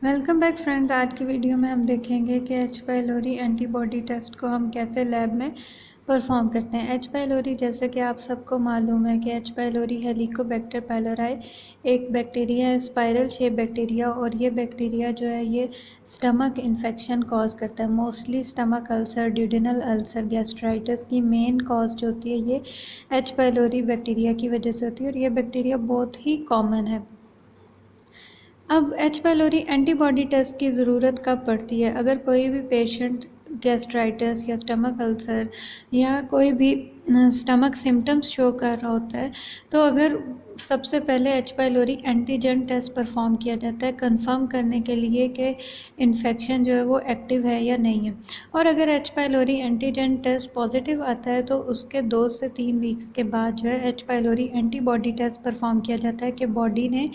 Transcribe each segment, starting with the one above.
Welcome back friends. आज की video में हम देखेंगे कि एच पाइलोरी एंटीबॉडी टेस्ट को हम कैसे लैब में परफॉर्म करते हैं। एच पाइलोरी, जैसे कि आप सबको मालूम है कि एच पाइलोरी हेलिकोबैक्टर पाइलोराई एक बैक्टीरिया है, स्पाइरल शेप बैक्टीरिया, और ये बैक्टीरिया जो है ये स्टमक इन्फेक्शन कॉज करता है। Mostly stomach ulcer, duodenal ulcer, gastritis की मेन कॉज जो होती है ये एच पाइलोरी बैक्टीरिया की वजह से होती है, और ये बैक्टीरिया बहुत ही कॉमन है। अब एच पाइलोरी एंटीबॉडी टेस्ट की ज़रूरत कब पड़ती है? अगर कोई भी पेशेंट गैस्ट्राइटिस या स्टमक अल्सर या कोई भी स्टमक सिम्टम्स शो कर रहा होता है, तो अगर सबसे पहले H pylori antigen test perform किया जाता है कंफर्म करने के लिए कि इन्फेक्शन जो है वो एक्टिव है या नहीं है। और अगर H pylori antigen test positive आता है तो उसके 2 से 3 वीक्स के बाद जो है H pylori antibody test perform किया जाता है कि बॉडी ने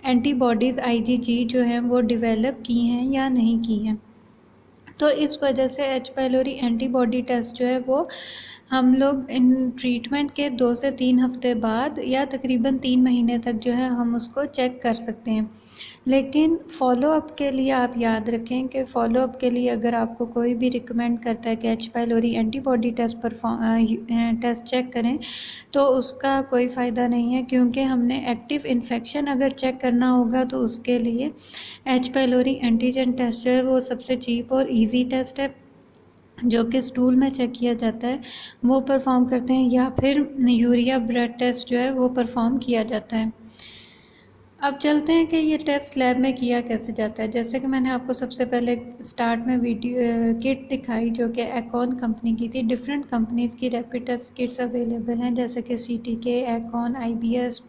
एंटीबॉडीज़ आईजीजी जो हैं वो डेवलप की हैं या नहीं की हैं। तो इस वजह से एच पाइलोरी एंटीबॉडी टेस्ट जो है वो हम लोग इन ट्रीटमेंट के 2 से 3 हफ्ते बाद या तकरीबन 3 महीने तक जो है हम उसको चेक कर सकते हैं। लेकिन फ़ॉलोअप के लिए आप याद रखें कि फ़ॉलोअप के लिए अगर आपको कोई भी रिकमेंड करता है कि H pylori antibody test check करें, तो उसका कोई फ़ायदा नहीं है, क्योंकि हमने एक्टिव इन्फेक्शन अगर चेक करना होगा तो उसके लिए एच पाइलोरी एंटीजन टेस्ट जो है वो सबसे चीप और इजी टेस्ट है, जो कि स्टूल में चेक किया जाता है, वो परफॉर्म करते हैं, या फिर यूरिया ब्लड टेस्ट जो है वो परफॉर्म किया जाता है। अब चलते हैं कि ये टेस्ट लैब में किया कैसे जाता है। जैसे कि मैंने आपको सबसे पहले स्टार्ट में वीडियो किट दिखाई जो कि एकॉन कंपनी की थी। डिफरेंट कंपनीज़ की रैपिड टेस्ट किट्स अवेलेबल हैं, जैसे कि सीटीके, एकॉन, आईबीएस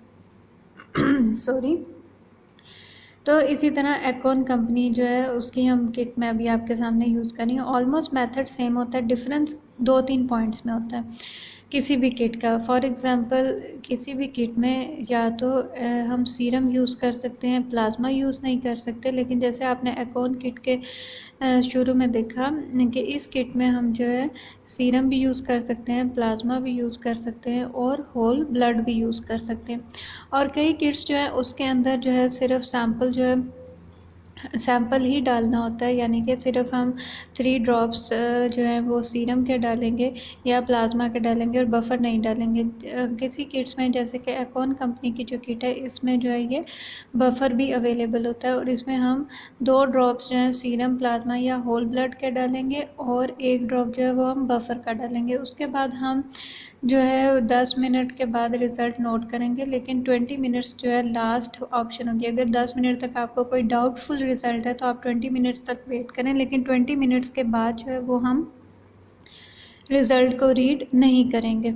सॉरी। तो इसी तरह एकॉन कंपनी जो है उसकी हम किट में अभी आपके सामने यूज़ कर रही हूँ। ऑलमोस्ट मेथड सेम होता है, डिफरेंस 2-3 पॉइंट्स में होता है किसी भी किट का। फॉर एग्ज़ाम्पल, किसी भी किट में या तो हम सीरम यूज़ कर सकते हैं, प्लाज्मा यूज़ नहीं कर सकते। लेकिन जैसे आपने एकॉन किट के शुरू में देखा कि इस किट में हम जो है सीरम भी यूज़ कर सकते हैं, प्लाज्मा भी यूज़ कर सकते हैं, और होल ब्लड भी यूज़ कर सकते हैं। और कई किट्स जो है उसके अंदर जो है सिर्फ सैंपल जो है सैंपल ही डालना होता है, यानी कि सिर्फ हम 3 ड्रॉप्स जो हैं वो सीरम के डालेंगे या प्लाज्मा के डालेंगे और बफर नहीं डालेंगे। किसी किट्स में, जैसे कि एकॉन कंपनी की जो किट है, इसमें जो है ये बफर भी अवेलेबल होता है, और इसमें हम 2 ड्रॉप्स जो हैं सीरम, प्लाज्मा या होल ब्लड के डालेंगे, और 1 ड्रॉप जो है वो हम बफर का डालेंगे। उसके बाद हम जो है 10 मिनट के बाद रिज़ल्ट नोट करेंगे, लेकिन 20 मिनट्स जो है लास्ट ऑप्शन होगी। अगर 10 मिनट तक आपको कोई डाउटफुल रिज़ल्ट है तो आप 20 मिनट्स तक वेट करें, लेकिन 20 मिनट्स के बाद जो है वो हम रिज़ल्ट को रीड नहीं करेंगे।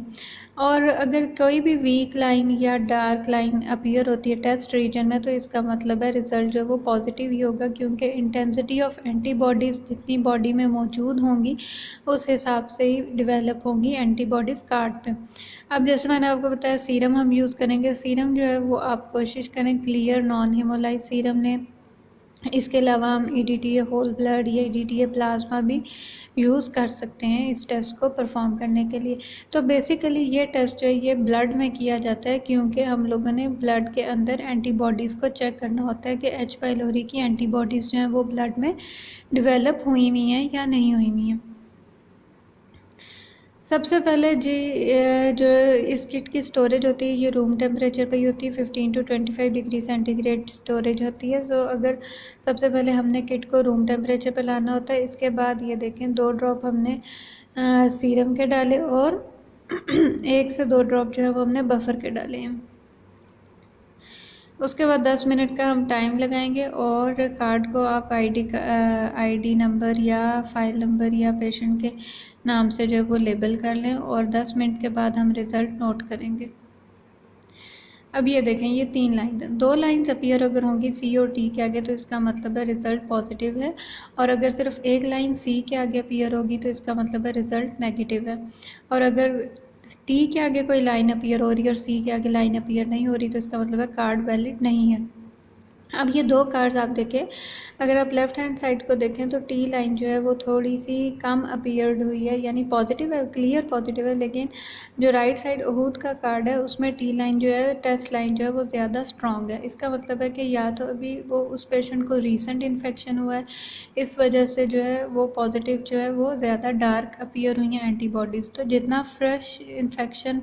और अगर कोई भी वीक लाइन या डार्क लाइन अपीयर होती है टेस्ट रीजन में, तो इसका मतलब है रिज़ल्ट जो है वो पॉजिटिव ही होगा, क्योंकि इंटेंसिटी ऑफ एंटीबॉडीज़ जितनी बॉडी में मौजूद होंगी उस हिसाब से ही डेवलप होंगी एंटीबॉडीज़ कार्ड पे। अब जैसे मैंने आपको बताया सीरम हम यूज़ करेंगे। सीरम जो है वो आप कोशिश करें क्लियर नॉन हेमोलाइज सीरम लें। इसके अलावा हम ईडीटीए होल ब्लड या ईडीटीए प्लाज्मा भी यूज़ कर सकते हैं इस टेस्ट को परफॉर्म करने के लिए। तो बेसिकली ये टेस्ट जो है ये ब्लड में किया जाता है, क्योंकि हम लोगों ने ब्लड के अंदर एंटीबॉडीज़ को चेक करना होता है कि एच पाइलोरी की एंटीबॉडीज़ जो हैं वो ब्लड में डेवलप हुई हुई हैं या नहीं हुई हुई हैं। सबसे पहले जी जो इस किट की स्टोरेज होती है ये रूम टेम्परेचर पे ही होती है, 15 to 25 डिग्री सेंटीग्रेड स्टोरेज होती है। तो अगर सबसे पहले हमने किट को रूम टेम्परेचर पे लाना होता है। इसके बाद ये देखें 2 ड्रॉप हमने सीरम के डाले, और 1 से 2 ड्रॉप जो है वो हमने बफर के डाले हैं। उसके बाद 10 मिनट का हम टाइम लगाएंगे, और कार्ड को आप आईडी नंबर या फाइल नंबर या पेशेंट के नाम से जो है वो लेबल कर लें, और 10 मिनट के बाद हम रिज़ल्ट नोट करेंगे। अब ये देखें, ये 3 लाइन, 2 लाइन्स अपीयर अगर होंगी सी और टी के आगे तो इसका मतलब है रिज़ल्ट पॉजिटिव है, और अगर सिर्फ एक लाइन सी के आगे अपीयर होगी तो इसका मतलब है रिज़ल्ट नेगेटिव है। और अगर टी के आगे कोई लाइन अपीयर हो रही है और सी के आगे लाइन अपीयर नहीं हो रही तो इसका मतलब है कार्ड वैलिड नहीं है। अब ये दो कार्ड्स आप देखें, अगर आप लेफ़्ट हैंड साइड को देखें तो टी लाइन जो है वो थोड़ी सी कम अपीयर्ड हुई है, यानी पॉजिटिव है, क्लियर पॉजिटिव है। लेकिन जो राइट साइड ओहूद का कार्ड है उसमें टी लाइन जो है, टेस्ट लाइन जो है वो ज़्यादा स्ट्रॉन्ग है। इसका मतलब है कि या तो अभी वो उस पेशेंट को रीसेंट इन्फेक्शन हुआ है, इस वजह से जो है वो पॉजिटिव जो है वो ज़्यादा डार्क अपीयर हुई हैं एंटीबॉडीज़। तो जितना फ्रेश इन्फेक्शन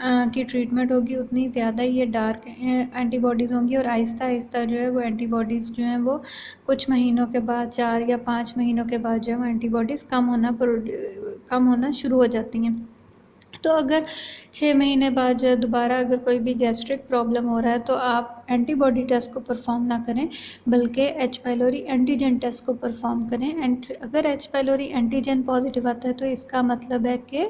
की ट्रीटमेंट होगी उतनी ज़्यादा ये डार्क एंटीबॉडीज़ होंगी, और आहिस्ता आहिस्ता जो है वो एंटीबॉडीज़ जो हैं वो कुछ महीनों के बाद, 4 या 5 महीनों के बाद जो है वो एंटीबॉडीज़ कम होना शुरू हो जाती हैं। तो अगर 6 महीने बाद जो है दोबारा अगर कोई भी गैस्ट्रिक प्रॉब्लम हो रहा है तो आप एंटीबॉडी टेस्ट को परफॉर्म ना करें, बल्कि एच पाइलोरी एंटीजन टेस्ट को परफॉर्म करें। एंड अगर एच पाइलोरी एंटीजन पॉजिटिव आता है तो इसका मतलब है कि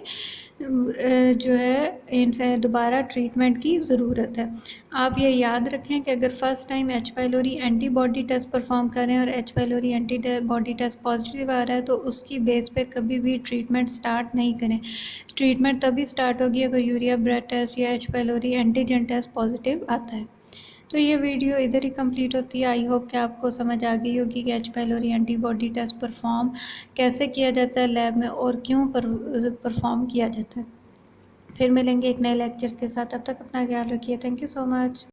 जो है इन दोबारा ट्रीटमेंट की ज़रूरत है। आप ये याद रखें कि अगर first time H pylori antibody test perform करें और H pylori antibody test positive आ रहा है तो उसकी बेस पे कभी भी ट्रीटमेंट स्टार्ट नहीं करें। ट्रीटमेंट तभी स्टार्ट होगी अगर यूरिया ब्रेथ टेस्ट या H pylori antigen test positive आता है। तो ये वीडियो इधर ही कंप्लीट होती है। आई होप कि आपको समझ आ गई होगी कि H pylori antibody test perform कैसे किया जाता है लैब में और क्यों परफॉर्म किया जाता है। फिर मिलेंगे एक नए लेक्चर के साथ, तब तक अपना ख्याल रखिए। Thank you so much.